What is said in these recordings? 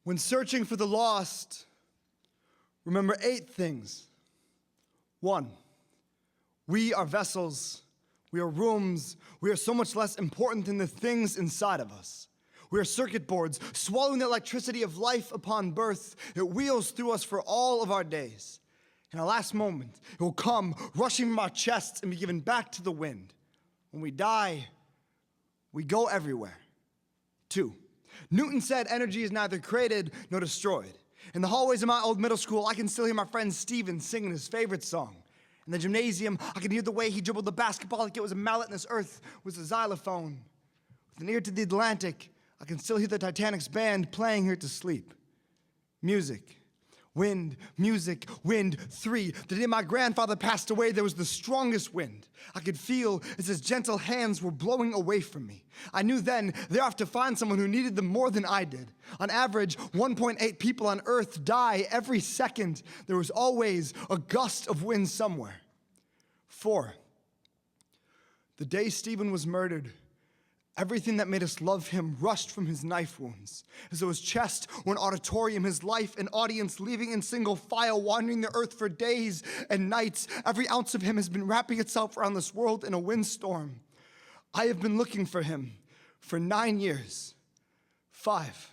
When searching for the lost, remember 8 things. 1, we are vessels, we are rooms, we are so much less important than the things inside of us. We are circuit boards, swallowing the electricity of life upon birth. It wheels through us for all of our days. In our last moment, it will come rushing from our chests and be given back to the wind. When we die, we go everywhere. 2, Newton said energy is neither created nor destroyed. In the hallways of my old middle school, I can still hear my friend Steven singing his favorite song. In the gymnasium, I can hear the way he dribbled the basketball like it was a mallet and this earth was a xylophone. With an ear to the Atlantic, I can still hear the Titanic's band playing here to sleep. Music. Wind, music, wind. 3, the day my grandfather passed away, there was the strongest wind. I could feel as his gentle hands were blowing away from me. I knew then they'd have to find someone who needed them more than I did. On average, 1.8 people on Earth die every second. There was always a gust of wind somewhere. 4, the day Stephen was murdered, everything that made us love him rushed from his knife wounds. As though his chest were an auditorium, his life an audience, leaving in single file, wandering the earth for days and nights. Every ounce of him has been wrapping itself around this world in a windstorm. I have been looking for him for 9 years. 5,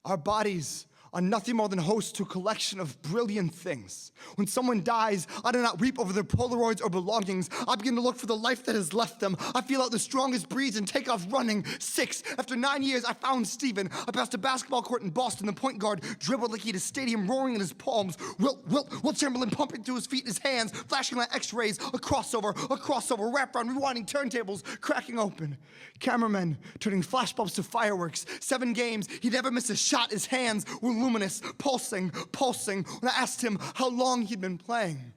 our bodies are nothing more than hosts to a collection of brilliant things. When someone dies, I do not weep over their Polaroids or belongings. I begin to look for the life that has left them. I feel out the strongest breeze and take off running. 6, after 9 years, I found Steven. I passed a basketball court in Boston. The point guard dribbled like he had a stadium roaring in his palms. Wilt Chamberlain pumping through his feet, his hands, flashing like x-rays. A crossover, wraparound, rewinding turntables, cracking open. Cameramen turning flashbulbs to fireworks. 7 games, he never missed a shot. His hands were luminous, pulsing. When I asked him how long he'd been playing,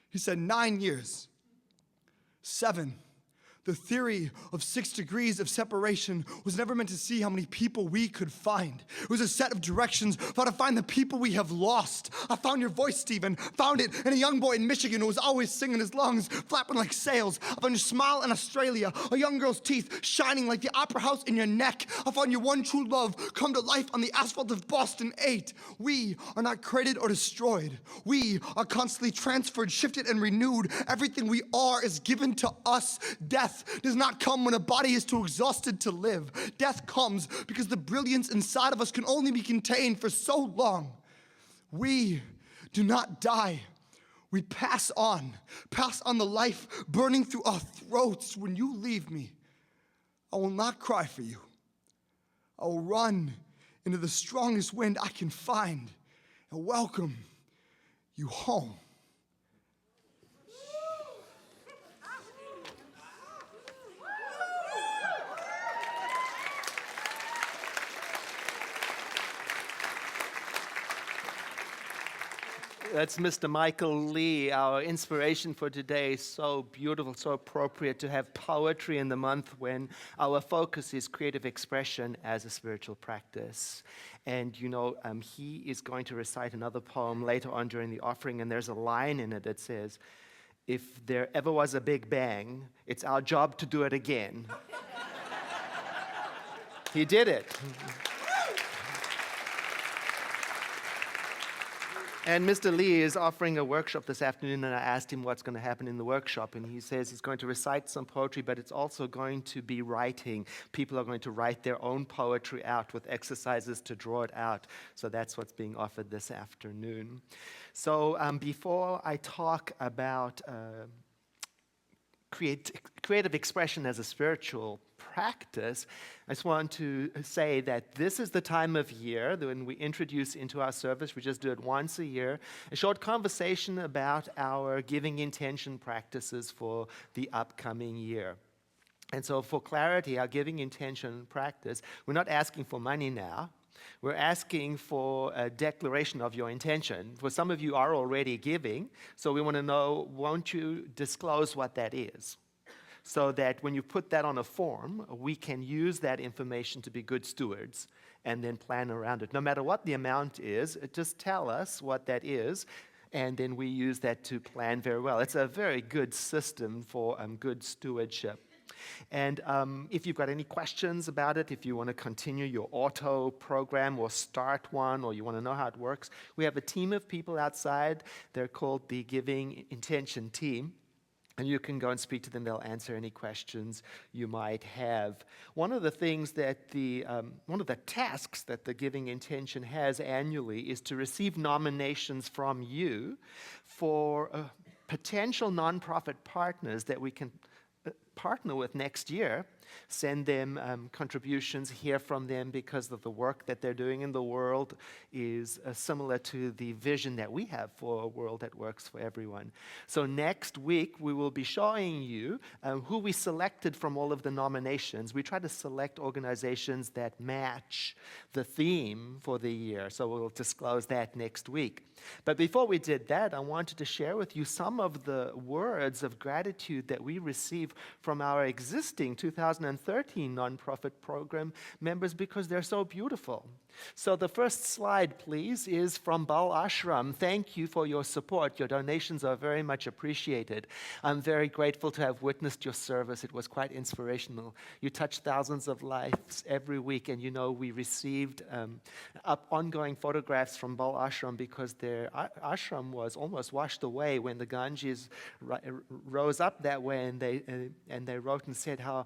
he said 9 years. 7, the theory of 6 degrees of separation was never meant to see how many people we could find. It was a set of directions for how to find the people we have lost. I found your voice, Stephen. Found it in a young boy in Michigan who was always singing, his lungs flapping like sails. I found your smile in Australia, a young girl's teeth shining like the opera house in your neck. I found your one true love come to life on the asphalt of Boston 8. We are not created or destroyed. We are constantly transferred, shifted, and renewed. Everything we are is given to us. Death does not come when a body is too exhausted to live. Death comes because the brilliance inside of us can only be contained for so long. We do not die. We pass on the life burning through our throats. When you leave me, I will not cry for you. I will run into the strongest wind I can find and welcome you home. That's Mr. Michael Lee, our inspiration for today. So beautiful, so appropriate to have poetry in the month when our focus is creative expression as a spiritual practice. And he is going to recite another poem later on during the offering, and there's a line in it that says, "If there ever was a Big Bang, it's our job to do it again." He did it. And Mr. Lee is offering a workshop this afternoon, and I asked him what's going to happen in the workshop, and he says he's going to recite some poetry, but it's also going to be writing. People are going to write their own poetry out with exercises to draw it out. So that's what's being offered this afternoon. So before I talk about creative expression as a spiritual practice, I just want to say that this is the time of year when we introduce into our service, we just do it once a year, a short conversation about our giving intention practices for the upcoming year. And so for clarity, our giving intention practice, we're not asking for money now. We're asking for a declaration of your intention. For some of you are already giving, so we want to know, won't you disclose what that is? So that when you put that on a form, we can use that information to be good stewards and then plan around it. No matter what the amount is, just tell us what that is, and then we use that to plan very well. It's a very good system for good stewardship. And if you've got any questions about it, if you want to continue your auto program or start one, or you want to know how it works, we have a team of people outside. They're called the Giving Intention Team. And you can go and speak to them. They'll answer any questions you might have. One of the things that one of the tasks that the Giving Intention has annually is to receive nominations from you for potential nonprofit partners that we can partner with next year, send them contributions, hear from them, because of the work that they're doing in the world is similar to the vision that we have for a world that works for everyone. So next week, we will be showing you who we selected from all of the nominations. We try to select organizations that match the theme for the year, so we'll disclose that next week. But before we did that, I wanted to share with you some of the words of gratitude that we receive from our existing 2013 nonprofit program members, because they're so beautiful. So the first slide, please, is from Bal Ashram. Thank you for your support. Your donations are very much appreciated. I'm very grateful to have witnessed your service. It was quite inspirational. You touched thousands of lives every week, and you know we received ongoing photographs from Bal Ashram because their ashram was almost washed away when the Ganges rose up that way, and they wrote and said how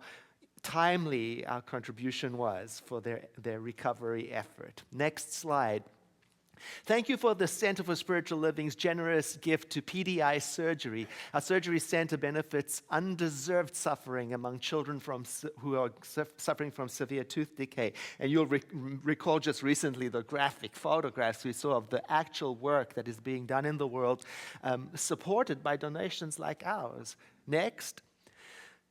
timely our contribution was for their recovery effort. Next slide. Thank you for the Center for Spiritual Living's generous gift to PDI Surgery. Our surgery center benefits undeserved suffering among children who are suffering from severe tooth decay. And you'll recall just recently the graphic photographs we saw of the actual work that is being done in the world, supported by donations like ours. Next.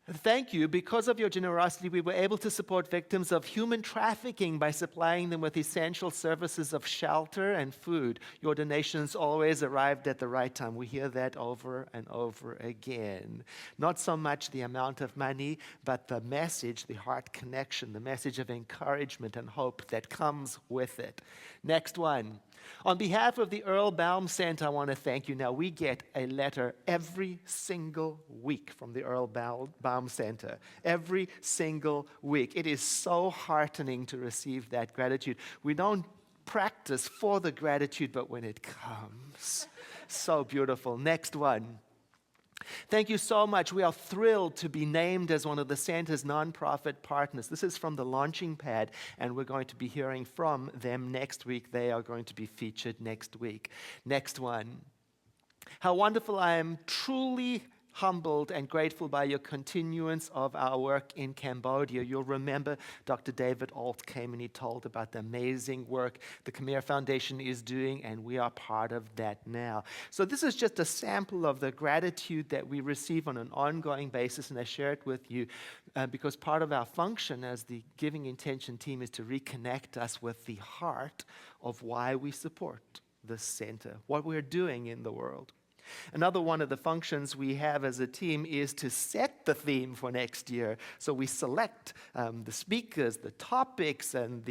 Thank you. Because of your generosity, we were able to support victims of human trafficking by supplying them with essential services of shelter and food. Your donations always arrived at the right time. We hear that over and over again. Not so much the amount of money, but the message, the heart connection, the message of encouragement and hope that comes with it. Next one. On behalf of the Earl Baum Center, I want to thank you. Now, we get a letter every single week from the Earl Baum Center. Every single week. It is so heartening to receive that gratitude. We don't practice for the gratitude, but when it comes, so beautiful. Next one. Thank you so much. We are thrilled to be named as one of the Center's nonprofit partners. This is from the launching pad, and we're going to be hearing from them next week. They are going to be featured next week. Next one. How wonderful. I am truly humbled and grateful by your continuance of our work in Cambodia. You'll remember Dr. David Alt came and he told about the amazing work the Khmer Foundation is doing, and we are part of that now. So this is just a sample of the gratitude that we receive on an ongoing basis, and I share it with you because part of our function as the Giving Intention team is to reconnect us with the heart of why we support the center, what we're doing in the world. Another one of the functions we have as a team is to set the theme for next year. So we select the speakers, the topics, and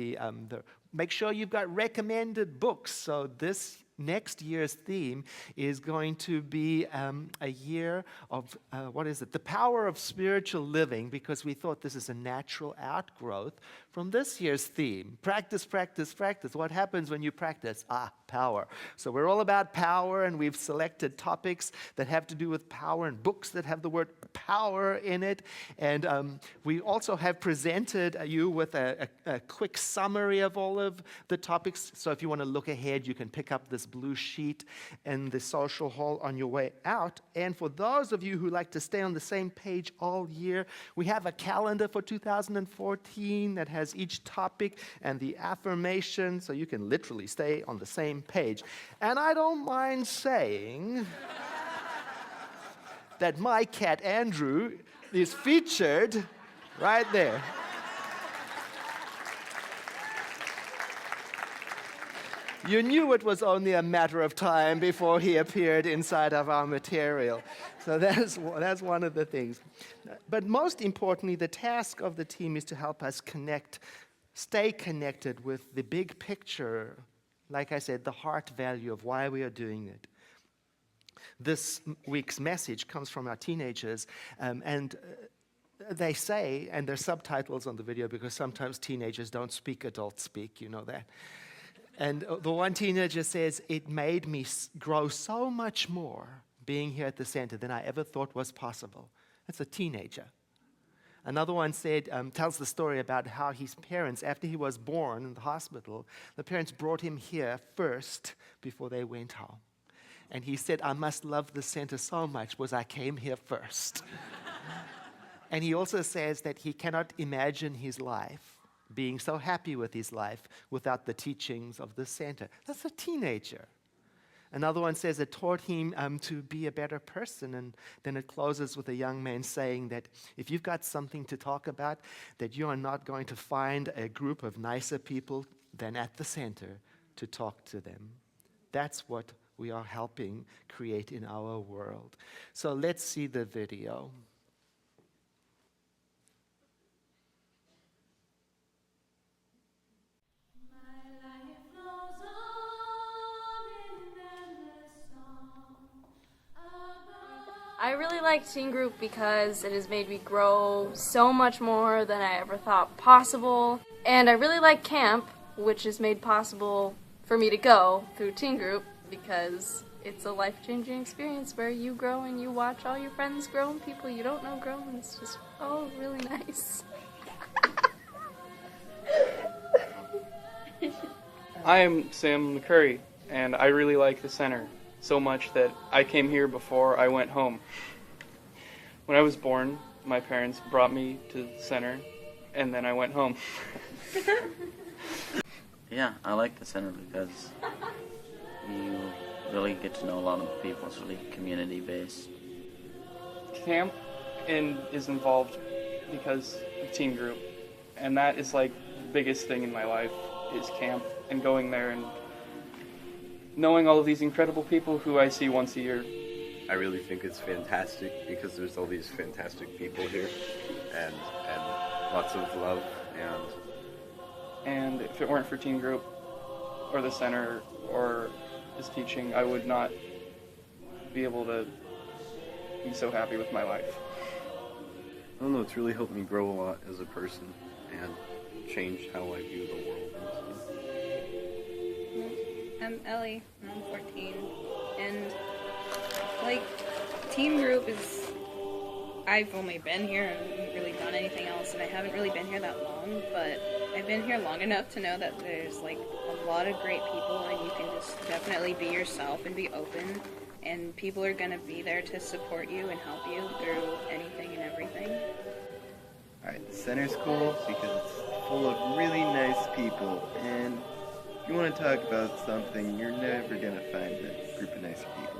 make sure you've got recommended books. So this next year's theme is going to be a year of, the power of spiritual living, because we thought this is a natural outgrowth from this year's theme. Practice, practice, practice. What happens when you practice? Power. So we're all about power, and we've selected topics that have to do with power and books that have the word power in it. And we also have presented you with a quick summary of all of the topics. So if you want to look ahead, you can pick up this blue sheet in the social hall on your way out. And for those of you who like to stay on the same page all year, we have a calendar for 2014 that has each topic and the affirmation, so you can literally stay on the same page. And I don't mind saying that my cat Andrew is featured right there. You knew it was only a matter of time before he appeared inside of our material. So that's one of the things. But most importantly, the task of the team is to help us stay connected with the big picture, like I said, the heart value of why we are doing it. This week's message comes from our teenagers, and they say, and there's subtitles on the video because sometimes teenagers don't speak adult speak, you know that. And the one teenager says, "It made me grow so much more being here at the center than I ever thought was possible." That's a teenager. Another one said, tells the story about how his parents, after he was born in the hospital, the parents brought him here first before they went home. And he said, "I must love the center so much because I came here first." And he also says that he cannot imagine his life being so happy with his life without the teachings of the center. That's a teenager. Another one says it taught him to be a better person. And then it closes with a young man saying that if you've got something to talk about, that you are not going to find a group of nicer people than at the center to talk to them. That's what we are helping create in our world. So let's see the video. I really like Teen Group because it has made me grow so much more than I ever thought possible. And I really like camp, which is made possible for me to go through Teen Group because it's a life-changing experience where you grow and you watch all your friends grow and people you don't know grow, and it's just, really nice. I am Sam McCurry, and I really like the center so much that I came here before I went home. When I was born, my parents brought me to the center, and then I went home. Yeah, I like the center because you really get to know a lot of people. It's really community-based. Camp is involved because of Teen Group, and that is like the biggest thing in my life is camp and going there and knowing all of these incredible people who I see once a year. I really think it's fantastic because there's all these fantastic people here and lots of love And if it weren't for Teen Group or the center or his teaching, I would not be able to be so happy with my life. I don't know, it's really helped me grow a lot as a person and changed how I view the world. I'm Ellie, I'm 14, and Teen Group is, I've only been here, I haven't really done anything else, and I haven't really been here that long, but I've been here long enough to know that there's a lot of great people, and you can just definitely be yourself and be open, and people are going to be there to support you and help you through anything and everything. Alright, the center's cool because it's full of really nice people, and if you want to talk about something, you're never going to find a group of nicer people.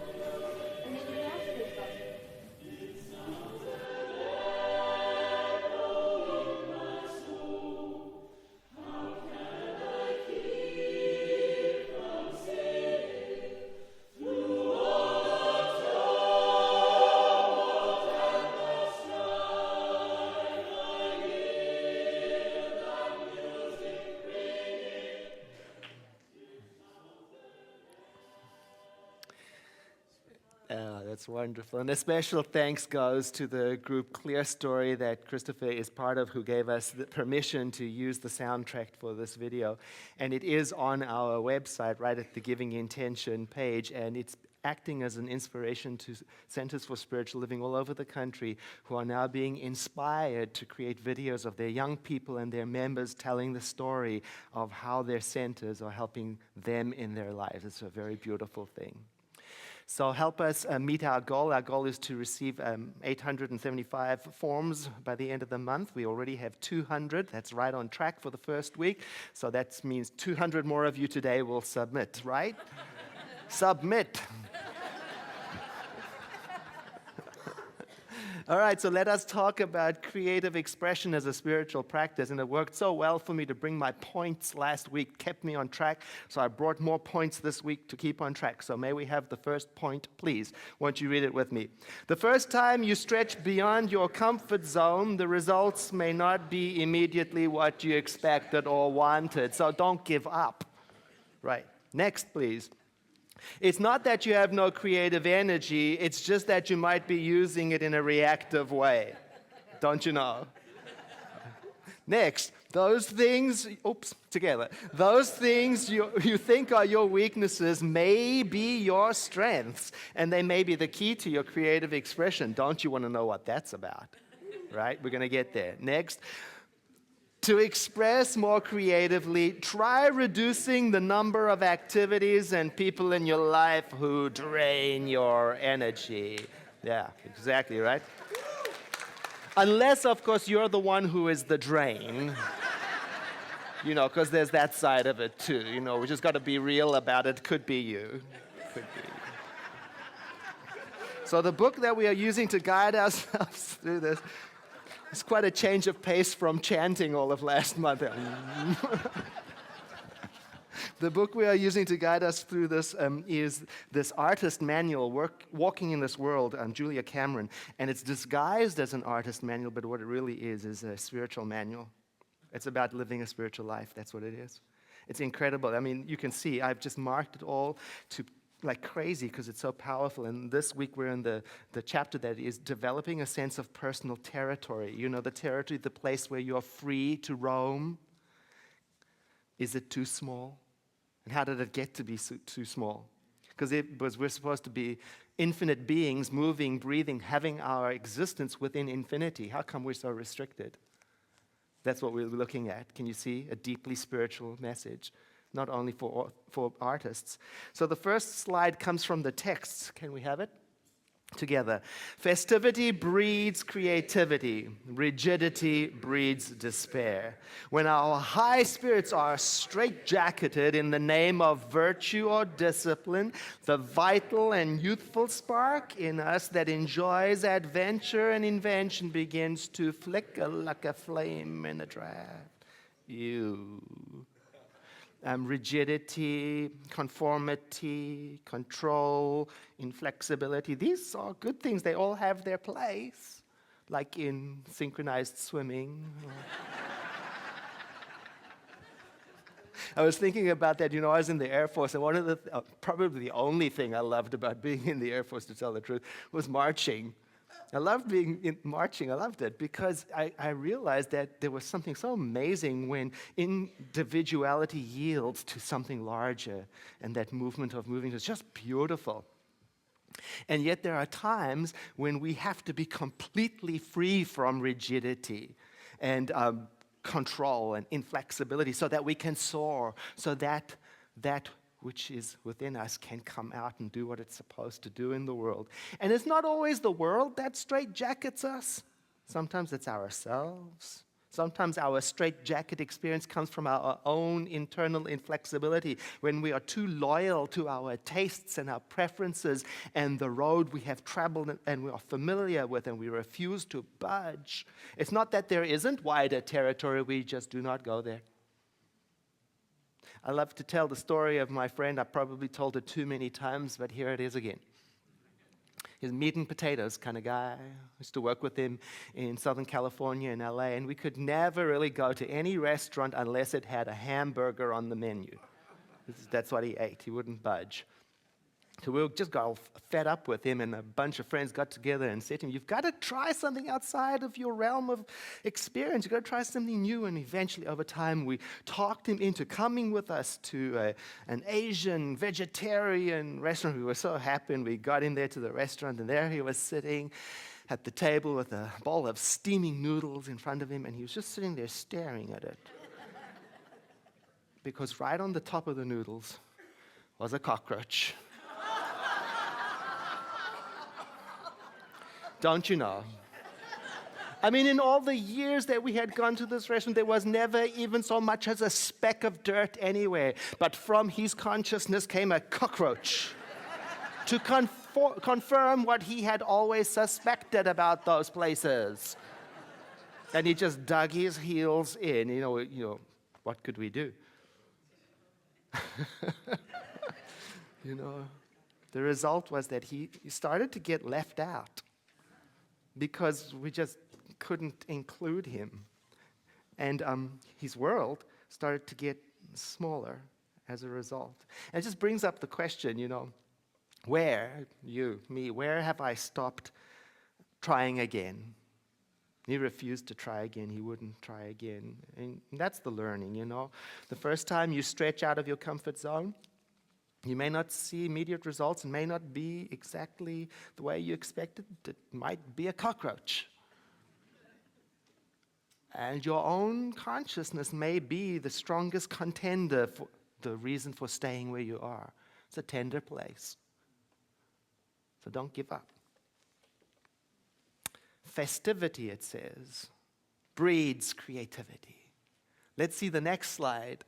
That's wonderful. And a special thanks goes to the group Clear Story that Christopher is part of, who gave us the permission to use the soundtrack for this video. And it is on our website right at the Giving Intention page, and it's acting as an inspiration to Centers for Spiritual Living all over the country who are now being inspired to create videos of their young people and their members telling the story of how their centers are helping them in their lives. It's a very beautiful thing. So help us meet our goal. Our goal is to receive 875 forms by the end of the month. We already have 200. That's right on track for the first week. So that means 200 more of you today will submit, right? Submit. All right, so let us talk about creative expression as a spiritual practice. And it worked so well for me to bring my points last week, kept me on track. So I brought more points this week to keep on track. So may we have the first point, please? Won't you read it with me? The first time you stretch beyond your comfort zone, the results may not be immediately what you expected or wanted. So don't give up. Right. Next, please. It's not that you have no creative energy, it's just that you might be using it in a reactive way. don't you know? Next, those things, together. Those things you think are your weaknesses may be your strengths, and they may be the key to your creative expression. Don't you want to know what that's about? Right? We're going to get there. Next, to express more creatively, try reducing the number of activities and people in your life who drain your energy. Yeah, exactly, right? Unless, of course, you're the one who is the drain. Because there's that side of it too. We just got to be real about it. Could be you. Could be you. So the book that we are using to guide ourselves through this is quite a change of pace from chanting all of last month. The book we are using to guide us through this is this artist manual, Walking in This World, Julia Cameron. And it's disguised as an artist manual, but what it really is a spiritual manual. It's about living a spiritual life. That's what it is. It's incredible. I mean, you can see I've just marked it all to like crazy because it's so powerful. And this week we're in the chapter that is developing a sense of personal territory. The territory, the place where you're free to roam. Is it too small? And how did it get to be too small? Because we're supposed to be infinite beings, moving, breathing, having our existence within infinity. How come we're so restricted? That's what we're looking at. Can you see? A deeply spiritual message, not only for artists. So the first slide comes from the texts. Can we have it? Together. Festivity breeds creativity. Rigidity breeds despair. When our high spirits are straitjacketed in the name of virtue or discipline, the vital and youthful spark in us that enjoys adventure and invention begins to flicker like a flame in a draft. Rigidity, conformity, control, inflexibility. These are good things. They all have their place, like in synchronized swimming. I was thinking about that. I was in the Air Force, and one of probably the only thing I loved about being in the Air Force, to tell the truth, was marching. I loved marching. I loved it because I realized that there was something so amazing when individuality yields to something larger, and that movement of moving is just beautiful. And yet there are times when we have to be completely free from rigidity and control and inflexibility so that we can soar, so that which is within us can come out and do what it's supposed to do in the world. And it's not always the world that straitjackets us. Sometimes it's ourselves. Sometimes our straitjacket experience comes from our own internal inflexibility, when we are too loyal to our tastes and our preferences and the road we have traveled and we are familiar with, and we refuse to budge. It's not that there isn't wider territory, we just do not go there. I love to tell the story of my friend. I probably told it too many times, but here it is again. He's a meat and potatoes kind of guy. I used to work with him in Southern California in LA, and we could never really go to any restaurant unless it had a hamburger on the menu. That's what he ate. He wouldn't budge. So we just got all fed up with him, and a bunch of friends got together and said to him, you've got to try something outside of your realm of experience. You've got to try something new. And eventually, over time, we talked him into coming with us to an Asian vegetarian restaurant. We were so happy, and we got him there to the restaurant, and there he was sitting at the table with a bowl of steaming noodles in front of him, and he was just sitting there staring at it. Because right on the top of the noodles was a cockroach. Don't you know? I mean, in all the years that we had gone to this restaurant, there was never even so much as a speck of dirt anywhere. But from his consciousness came a cockroach to confirm what he had always suspected about those places. And he just dug his heels in. You know, what could we do? The result was that he started to get left out, because we just couldn't include him. And his world started to get smaller as a result. And it just brings up the question, where have I stopped trying again? He refused to try again. He wouldn't try again. And that's the learning, you know. The first time you stretch out of your comfort zone, you may not see immediate results and may not be exactly the way you expected. It might be a cockroach. And your own consciousness may be the strongest contender for the reason for staying where you are. It's a tender place. So don't give up. Festivity, it says, breeds creativity. Let's see the next slide.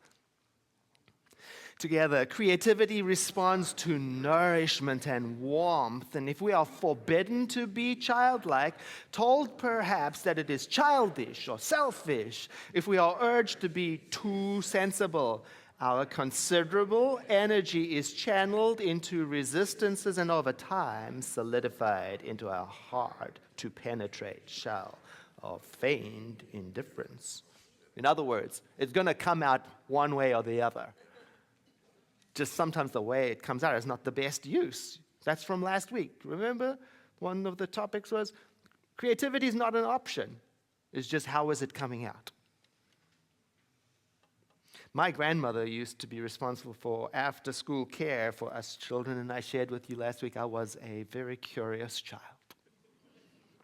Together, creativity responds to nourishment and warmth. And if we are forbidden to be childlike, told perhaps that it is childish or selfish, if we are urged to be too sensible, our considerable energy is channeled into resistances and over time solidified into a hard to penetrate shell of feigned indifference. In other words, it's going to come out one way or the other. Just sometimes the way it comes out is not the best use. That's from last week. Remember? One of the topics was creativity is not an option. It's just how is it coming out? My grandmother used to be responsible for after-school care for us children, and I shared with you last week I was a very curious child.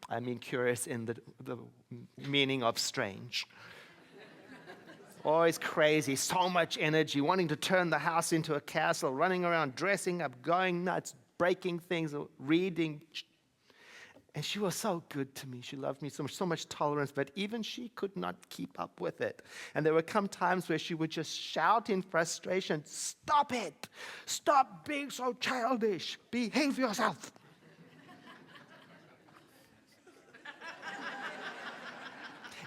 I mean curious in the meaning of strange. Always crazy, so much energy, wanting to turn the house into a castle, running around, dressing up, going nuts, breaking things, reading. And she was so good to me. She loved me so much tolerance, but even she could not keep up with it. And there would come times where she would just shout in frustration, "Stop it! Stop being so childish! Behave yourself!"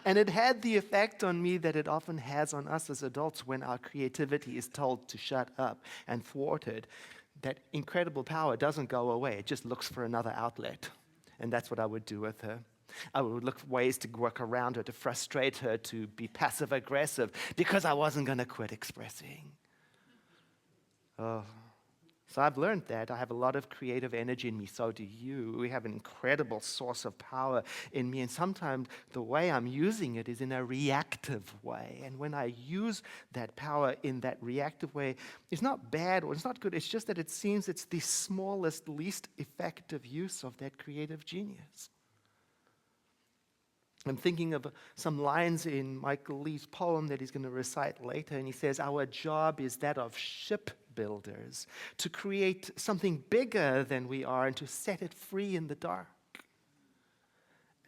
And it had the effect on me that it often has on us as adults when our creativity is told to shut up and thwarted. That incredible power doesn't go away. It just looks for another outlet. And that's what I would do with her. I would look for ways to work around her, to frustrate her, to be passive-aggressive, because I wasn't going to quit expressing. So I've learned that. I have a lot of creative energy in me, so do you. We have an incredible source of power in me, and sometimes the way I'm using it is in a reactive way. And when I use that power in that reactive way, it's not bad or it's not good. It's just that it seems it's the smallest, least effective use of that creative genius. I'm thinking of some lines in Michael Lee's poem that he's going to recite later, and he says, "Our job is that of shipbuilders, to create something bigger than we are and to set it free in the dark."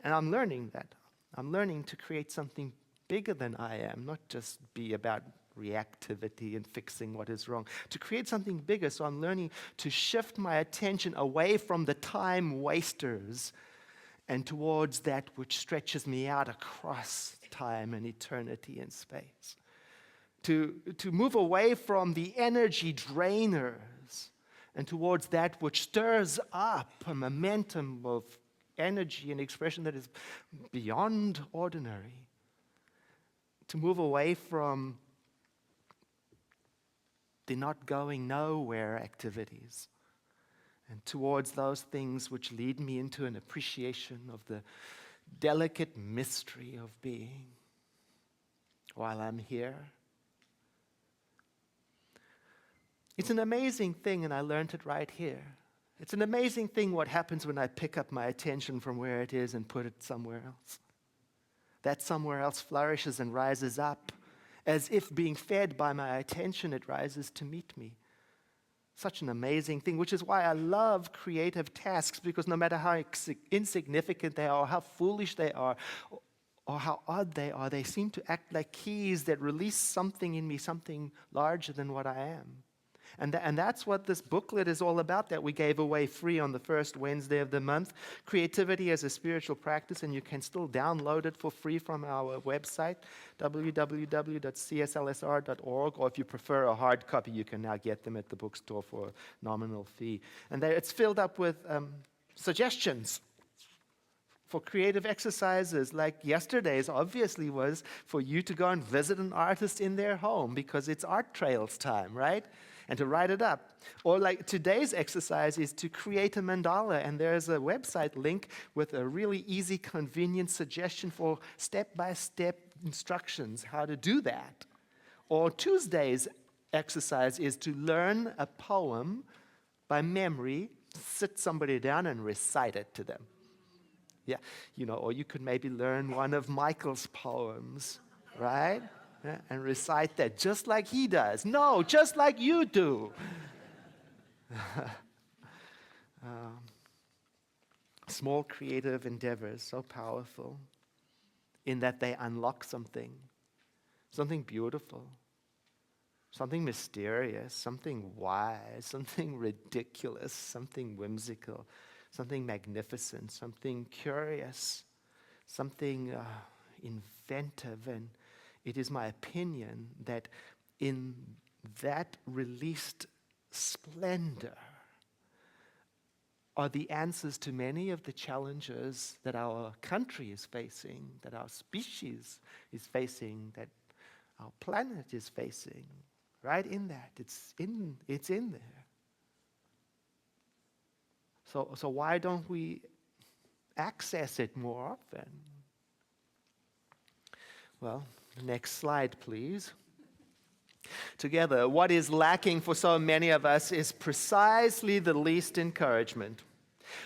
And I'm learning that. I'm learning to create something bigger than I am, not just be about reactivity and fixing what is wrong. To create something bigger, so I'm learning to shift my attention away from the time wasters and towards that which stretches me out across time and eternity and space. To move away from the energy drainers and towards that which stirs up a momentum of energy and expression that is beyond ordinary. To move away from the not going nowhere activities and towards those things which lead me into an appreciation of the delicate mystery of being while I'm here. It's an amazing thing, and I learned it right here. It's an amazing thing what happens when I pick up my attention from where it is and put it somewhere else. That somewhere else flourishes and rises up, as if being fed by my attention, it rises to meet me. Such an amazing thing, which is why I love creative tasks, because no matter how insignificant they are, or how foolish they are, or how odd they are, they seem to act like keys that release something in me, something larger than what I am. And that's what this booklet is all about that we gave away free on the first Wednesday of the month. Creativity as a spiritual practice, and you can still download it for free from our website, www.cslsr.org, or if you prefer a hard copy, you can now get them at the bookstore for a nominal fee. And it's filled up with suggestions for creative exercises, like yesterday's obviously was for you to go and visit an artist in their home, because it's Art Trails time, right? and to write it up. Or like today's exercise is to create a mandala, and there's a website link with a really easy, convenient suggestion for step-by-step instructions how to do that. Or Tuesday's exercise is to learn a poem by memory, sit somebody down and recite it to them. Yeah, or you could maybe learn one of Michael's poems, right? Yeah, and recite that just like he does. No, just like you do. Small creative endeavors, so powerful in that they unlock something beautiful, something mysterious, something wise, something ridiculous, something whimsical, something magnificent, something curious, something inventive. And it is my opinion that in that released splendor are the answers to many of the challenges that our country is facing, that our species is facing, that our planet is facing. Right in that. It's in there. So why don't we access it more often? Well, next slide, please. Together, what is lacking for so many of us is precisely the least encouragement.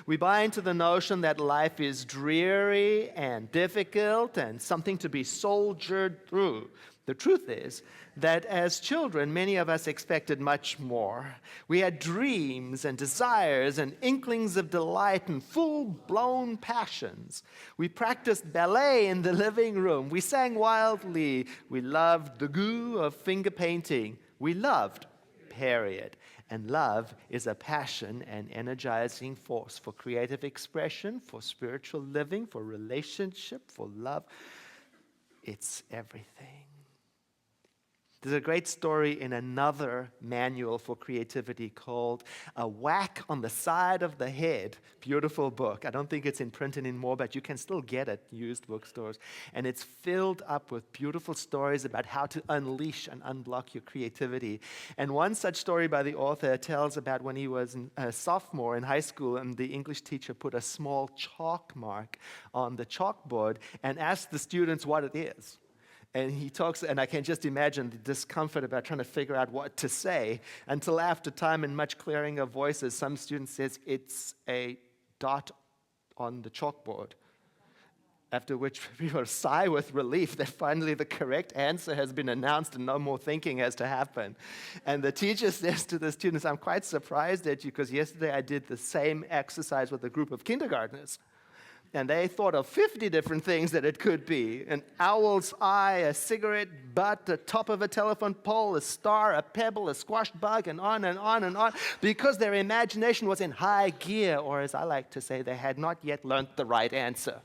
We buy into the notion that life is dreary and difficult and something to be soldiered through. The truth is that as children, many of us expected much more. We had dreams and desires and inklings of delight and full-blown passions. We practiced ballet in the living room. We sang wildly. We loved the goo of finger painting. We loved, period. And love is a passion and energizing force for creative expression, for spiritual living, for relationship, for love. It's everything. There's a great story in another manual for creativity called A Whack on the Side of the Head. Beautiful book. I don't think it's in print anymore, but you can still get it, used bookstores. And it's filled up with beautiful stories about how to unleash and unblock your creativity. And one such story by the author tells about when he was a sophomore in high school, and the English teacher put a small chalk mark on the chalkboard and asked the students what it is. And he talks, and I can just imagine the discomfort about trying to figure out what to say, until after time and much clearing of voices, some student says, it's a dot on the chalkboard. After which people sigh with relief that finally the correct answer has been announced and no more thinking has to happen. And the teacher says to the students, I'm quite surprised at you, because yesterday I did the same exercise with a group of kindergartners. And they thought of 50 different things that it could be. An owl's eye, a cigarette butt, the top of a telephone pole, a star, a pebble, a squashed bug, and on and on and on, because their imagination was in high gear, or as I like to say, they had not yet learned the right answer.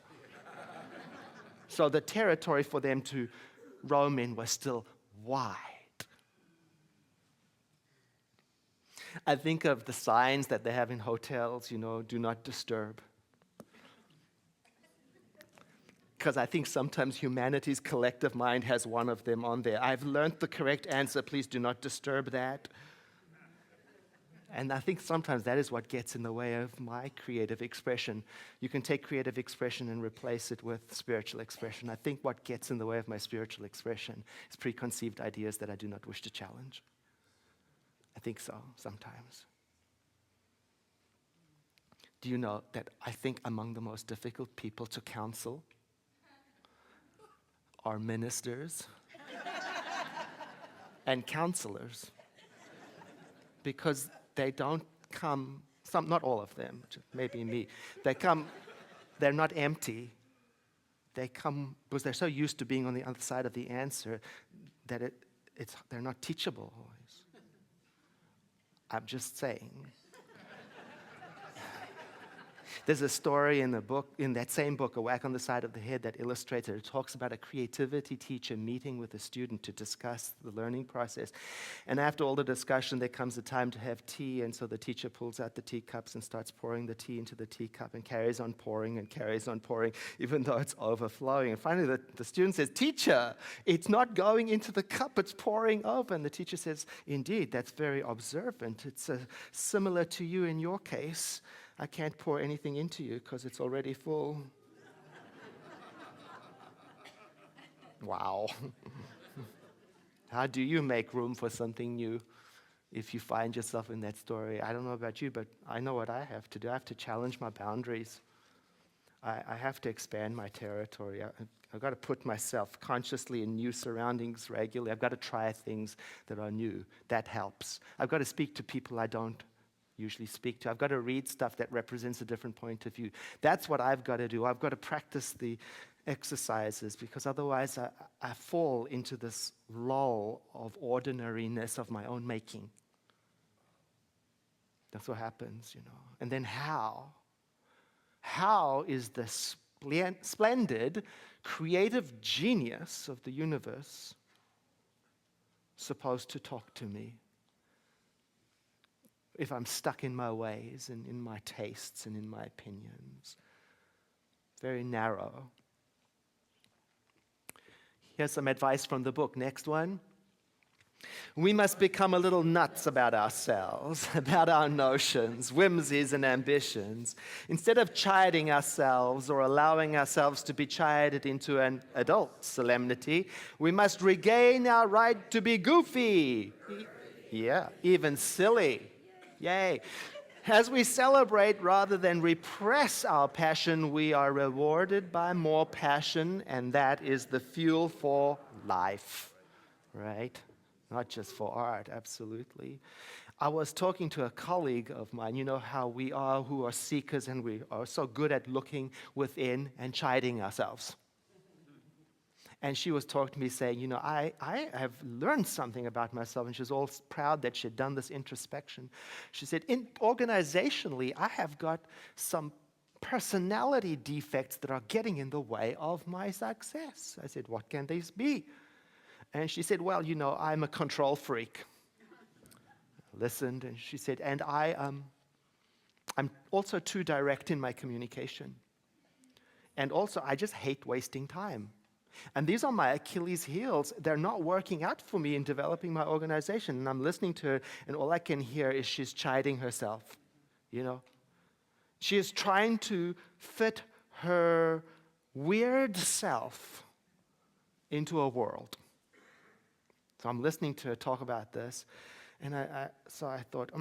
So the territory for them to roam in was still wide. I think of the signs that they have in hotels, do not disturb. Because I think sometimes humanity's collective mind has one of them on there. I've learned the correct answer, please do not disturb that. And I think sometimes that is what gets in the way of my creative expression. You can take creative expression and replace it with spiritual expression. I think what gets in the way of my spiritual expression is preconceived ideas that I do not wish to challenge. I think so, sometimes. Do you know that I think among the most difficult people to counsel are ministers and counselors? Because they don't come, not all of them, maybe me, they're not empty. They come because they're so used to being on the other side of the answer that they're not teachable always. I'm just saying. There's a story in the book, in that same book, A Whack on the Side of the Head, that illustrates it. It talks about a creativity teacher meeting with a student to discuss the learning process. And after all the discussion, there comes a time to have tea, and so the teacher pulls out the teacups and starts pouring the tea into the teacup and carries on pouring, even though it's overflowing. And finally, the student says, "Teacher, it's not going into the cup, it's pouring over." And the teacher says, "Indeed, that's very observant. It's similar to you in your case. I can't pour anything into you because it's already full." Wow. How do you make room for something new if you find yourself in that story? I don't know about you, but I know what I have to do. I have to challenge my boundaries. I have to expand my territory. I've got to put myself consciously in new surroundings regularly. I've got to try things that are new. That helps. I've got to speak to people I don't usually speak to. I've got to read stuff that represents a different point of view. That's what I've got to do. I've got to practice the exercises, because otherwise I fall into this lull of ordinariness of my own making. That's what happens, you know. And then how? How is the splendid creative genius of the universe supposed to talk to me if I'm stuck in my ways and in my tastes and in my opinions? Very narrow. Here's some advice from the book. Next one. We must become a little nuts about ourselves, about our notions, whimsies, and ambitions. Instead of chiding ourselves or allowing ourselves to be chided into an adult solemnity, we must regain our right to be goofy. Yeah, even silly. Yay. As we celebrate rather than repress our passion, we are rewarded by more passion, and that is the fuel for life, right? Not just for art, absolutely. I was talking to a colleague of mine. You know how we are who are seekers, and we are so good at looking within and chiding ourselves. And she was talking to me saying, you know, I have learned something about myself. And she was all proud that she had done this introspection. She said, organizationally, I have got some personality defects that are getting in the way of my success. I said, what can these be? And she said, well, you know, I'm a control freak. I listened, and she said, and I'm also too direct in my communication. And also, I just hate wasting time. And these are my Achilles heels. They're not working out for me in developing my organization. And I'm listening to her, and all I can hear is she's chiding herself, you know. She is trying to fit her weird self into a world. So I'm listening to her talk about this, and so I thought,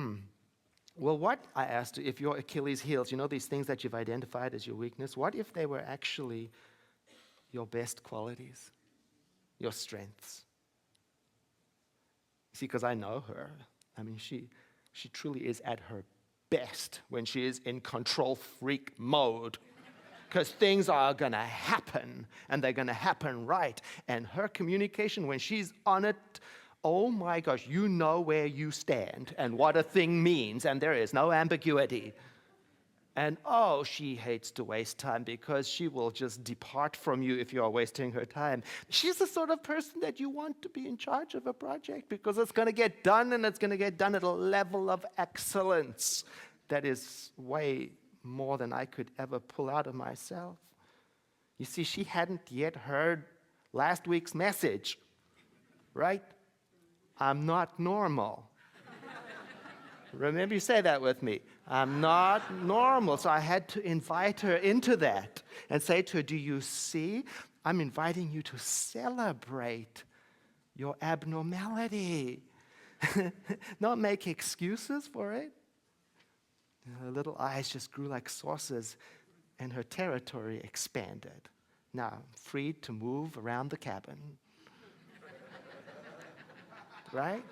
well, what, I asked her, if your Achilles heels, you know, these things that you've identified as your weakness, what if they were actually your best qualities, your strengths? See, because I know her. I mean, she truly is at her best when she is in control freak mode, because things are going to happen, and they're going to happen right. And her communication, when she's on it, oh my gosh, you know where you stand and what a thing means, and there is no ambiguity. And oh, she hates to waste time, because she will just depart from you if you are wasting her time. She's the sort of person that you want to be in charge of a project, because it's going to get done, and it's going to get done at a level of excellence that is way more than I could ever pull out of myself. You see, she hadn't yet heard last week's message, right? I'm not normal. Remember, you say that with me. I'm not normal. So I had to invite her into that and say to her, do you see? I'm inviting you to celebrate your abnormality. Not make excuses for it. Her little eyes just grew like saucers, and her territory expanded. Now, free to move around the cabin. Right?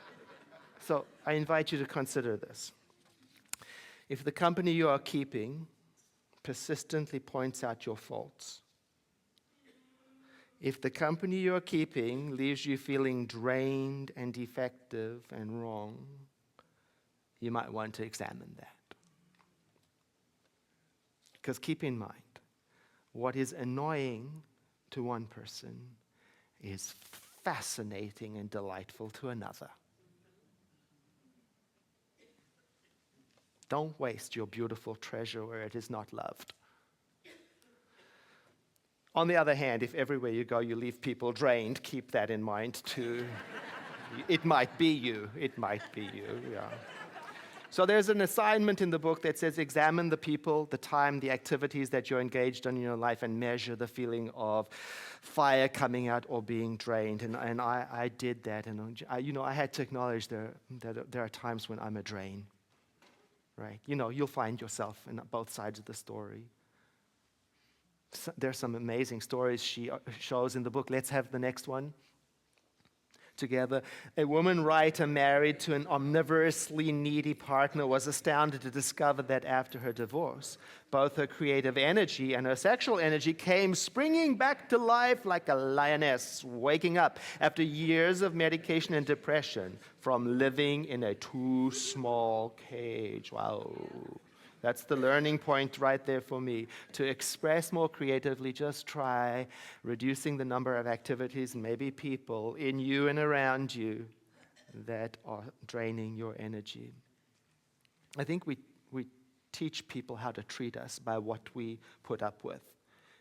So I invite you to consider this. If the company you are keeping persistently points out your faults, if the company you are keeping leaves you feeling drained and defective and wrong, you might want to examine that. Because keep in mind, what is annoying to one person is fascinating and delightful to another. Don't waste your beautiful treasure where it is not loved. On the other hand, if everywhere you go you leave people drained, keep that in mind too. It might be you. It might be you, yeah. So there's an assignment in the book that says examine the people, the time, the activities that you're engaged in your life and measure the feeling of fire coming out or being drained. And I did that. And I had to acknowledge that there are times when I'm a drain. Right? You'll find yourself in both sides of the story. There's some amazing stories she shows in the book. Let's have the next one together. A woman writer married to an omnivorously needy partner was astounded to discover that after her divorce, both her creative energy and her sexual energy came springing back to life like a lioness waking up after years of medication and depression from living in a too small cage. Wow. That's the learning point right there for me. To express more creatively, just try reducing the number of activities and maybe people in you and around you that are draining your energy. I think we teach people how to treat us by what we put up with.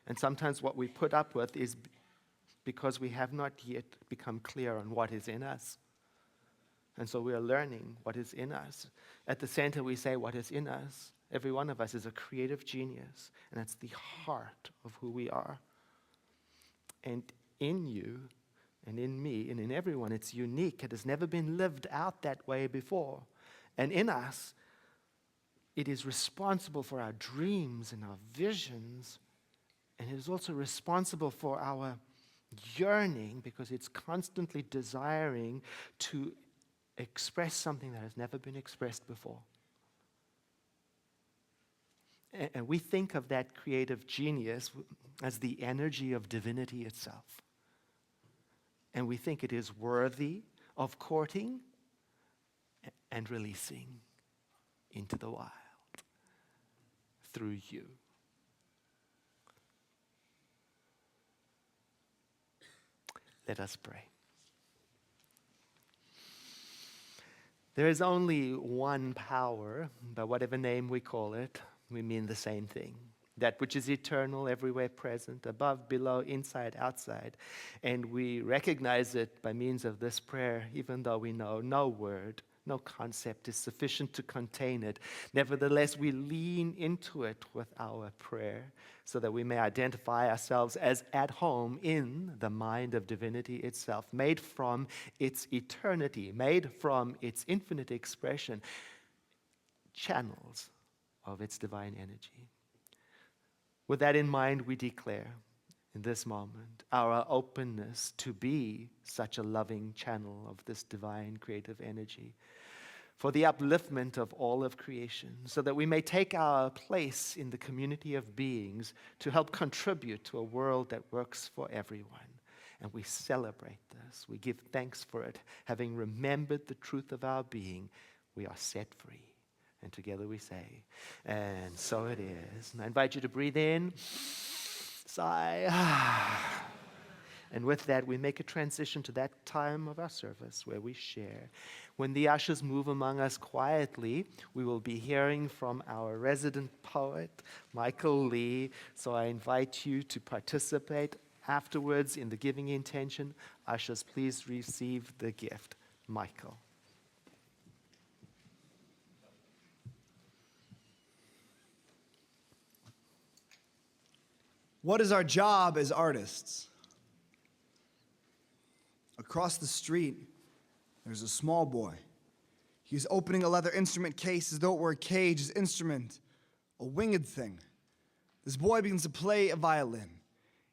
And sometimes what we put up with is because we have not yet become clear on what is in us. And so we are learning what is in us. At the center, we say what is in us. Every one of us is a creative genius, and that's the heart of who we are. And in you, and in me, and in everyone, it's unique. It has never been lived out that way before. And in us, it is responsible for our dreams and our visions, and it is also responsible for our yearning, because it's constantly desiring to express something that has never been expressed before. And we think of that creative genius as the energy of divinity itself. And we think it is worthy of courting and releasing into the wild through you. Let us pray. There is only one power, by whatever name we call it. We mean the same thing. That which is eternal, everywhere present, above, below, inside, outside. And we recognize it by means of this prayer, even though we know no word, no concept is sufficient to contain it. Nevertheless, we lean into it with our prayer so that we may identify ourselves as at home in the mind of divinity itself, made from its eternity, made from its infinite expression, channels of its divine energy. With that in mind, we declare in this moment our openness to be such a loving channel of this divine creative energy for the upliftment of all of creation, so that we may take our place in the community of beings to help contribute to a world that works for everyone. And we celebrate this. We give thanks for it. Having remembered the truth of our being, we are set free. And together we say, and so it is. And I invite you to breathe in, sigh. And with that, we make a transition to that time of our service where we share. When the ushers move among us quietly, we will be hearing from our resident poet, Michael Lee. So I invite you to participate afterwards in the giving intention. Ushers, please receive the gift. Michael. What is our job as artists? Across the street, there's a small boy. He's opening a leather instrument case as though it were a cage, his instrument, a winged thing. This boy begins to play a violin.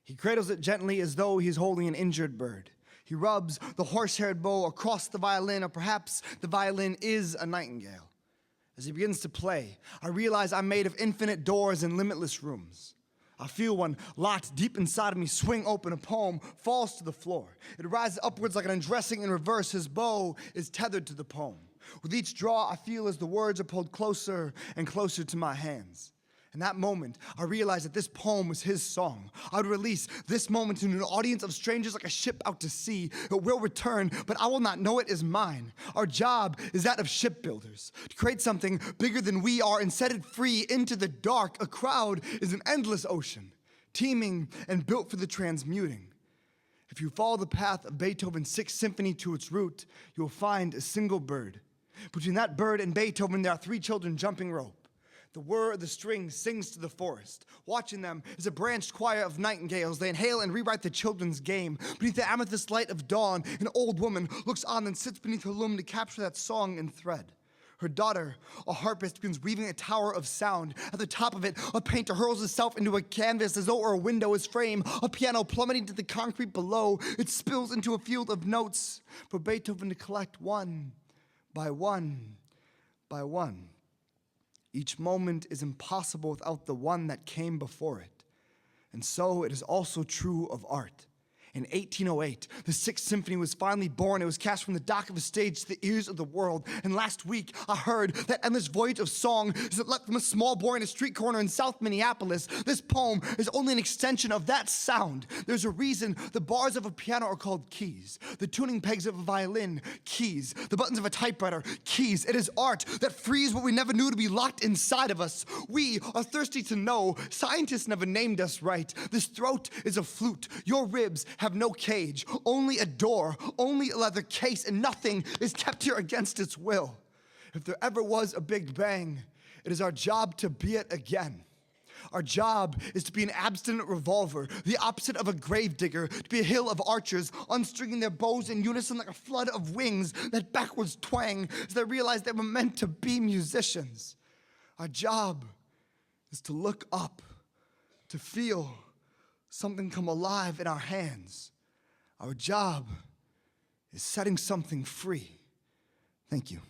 He cradles it gently as though he's holding an injured bird. He rubs the horse-haired bow across the violin, or perhaps the violin is a nightingale. As he begins to play, I realize I'm made of infinite doors and limitless rooms. I feel one locked deep inside of me swing open. A poem falls to the floor. It rises upwards like an undressing in reverse. His bow is tethered to the poem. With each draw, I feel as the words are pulled closer and closer to my hands. In that moment, I realized that this poem was his song. I would release this moment to an audience of strangers like a ship out to sea. It will return, but I will not know it is mine. Our job is that of shipbuilders, to create something bigger than we are and set it free into the dark. A crowd is an endless ocean, teeming and built for the transmuting. If you follow the path of Beethoven's Sixth Symphony to its root, you will find a single bird. Between that bird and Beethoven, there are 3 children jumping rope. The whir of the string sings to the forest. Watching them is a branched choir of nightingales. They inhale and rewrite the children's game. Beneath the amethyst light of dawn, an old woman looks on and sits beneath her loom to capture that song in thread. Her daughter, a harpist, begins weaving a tower of sound. At the top of it, a painter hurls himself into a canvas as though a window is framed. A piano plummeting to the concrete below. It spills into a field of notes for Beethoven to collect one by one by one. Each moment is impossible without the one that came before it. And so it is also true of art. In 1808, the Sixth Symphony was finally born. It was cast from the dock of a stage to the ears of the world. And last week, I heard that endless voyage of song is left from a small boy in a street corner in South Minneapolis. This poem is only an extension of that sound. There's a reason the bars of a piano are called keys, the tuning pegs of a violin, keys, the buttons of a typewriter, keys. It is art that frees what we never knew to be locked inside of us. We are thirsty to know. Scientists never named us right. This throat is a flute. Your ribs have no cage, only a door, only a leather case, and nothing is kept here against its will. If there ever was a Big Bang, it is our job to be it again. Our job is to be an abstinent revolver, the opposite of a gravedigger, to be a hill of archers, unstringing their bows in unison like a flood of wings that backwards twang as they realize they were meant to be musicians. Our job is to look up, to feel something come alive in our hands. Our job is setting something free. Thank you.